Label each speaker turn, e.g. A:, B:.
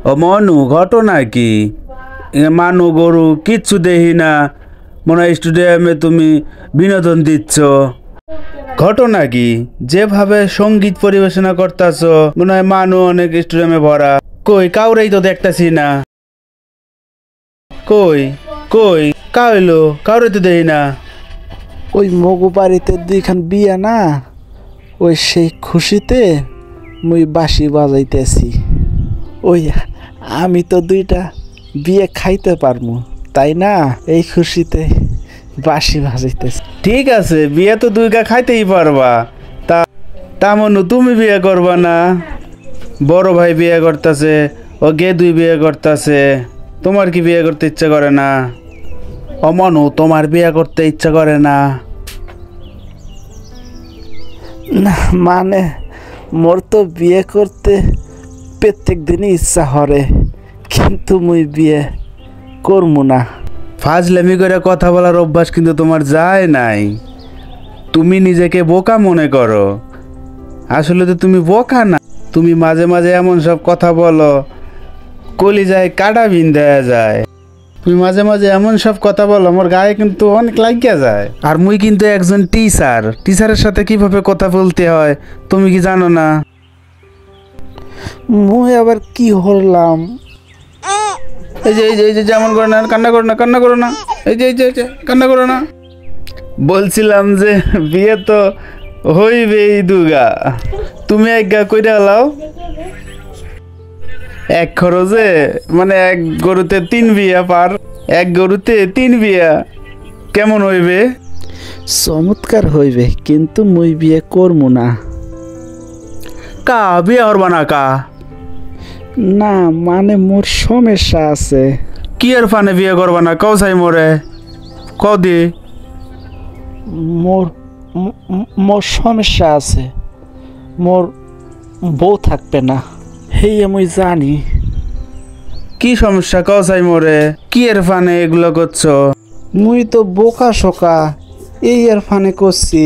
A: ও মনু, ঘটনা কি? মানু গরু কিচ্ছু দেখি না, মনে হয় স্টুডিয়ামে তুমি বিনোদন দিচ্ছ। ঘটনা কি? যেভাবে সঙ্গীত পরিবেশনা করতেছ মনে হয় মানু অনেক স্টুডিয়ামে ভরা। কই কাউরেই তো দেখতেছি না। কই কই কাউলো কাউরে তো দেখি না।
B: ওই মগু বাড়িতে দুইখান বিয়া না, ওই সেই খুশিতে মুই বাঁশি বাজাইতেছি। ওই আমি তো দুইটা বিয়ে খাইতে পারমু, তাই না? এই খুশিতে বাঁশি বাজাইতেছি।
A: ঠিক আছে, বিয়ে তো দুইটা খাইতেই পারবা। তা তা মনু তুমি বিয়ে করবা না? বড় ভাই বিয়ে করতেছে, ও দুই বিয়ে করতেছে, তোমার কি বিয়ে করতে ইচ্ছা করে না? ও মনু, তোমার বিয়ে করতে ইচ্ছা করে না?
B: না মানে মোর তো বিয়ে করতে প্রত্যেক দিনই ইচ্ছা হরে, কিন্তু মুই বিয়ে করমু না।
A: ফাজলামি করে কথা বলার অভ্যাস কিন্তু তোমার যায় নাই। তুমি নিজেকে বোকা মনে করো, আসলে তো তুমি বোকা না। তুমি মাঝে মাঝে এমন সব কথা বলো, কলিজায় কাটা বিন দেয়া যায়। তুমি মাঝে মাঝে এমন সব কথা বলো, আমার গায়ে কিন্তু অনেক লাগিয়া যায়। আর মুই কিন্তু একজন টিচার, টিচারের সাথে কিভাবে কথা বলতে হয় তুমি কি জানো না?
B: মুই আবার কি হলাম?
A: এই যে যেমন করো না, কান্না করো না, কান্না করো না। এই যে কান্না করো না। বলছিলাম যে বিয়ে তো হইবেই দুগা, তুমি এক গা কইরা লাও। এক খরচে মানে এক গরুতে 3 বিয়া পার। এক গরুতে 3 বিয়া কেমন হইবে?
B: চমৎকার হইবে, কিন্তু মুই বিয়ে করমু না।
A: কা বিয়া হরবা না কা?
B: না মানে মোর সমস্যা আছে।
A: কি আর ফানে বিয়ে করবা না কও চাই মোরে কদি?
B: মোর মোর সমস্যা আছে, মোর বউ থাকবে না, হেই আমি জানি।
A: কি সমস্যা কও চাই মোরে? কি আর ফানে এগুলো করছো?
B: মুই তো বোকা শোকা, এই আর ফানে করছি।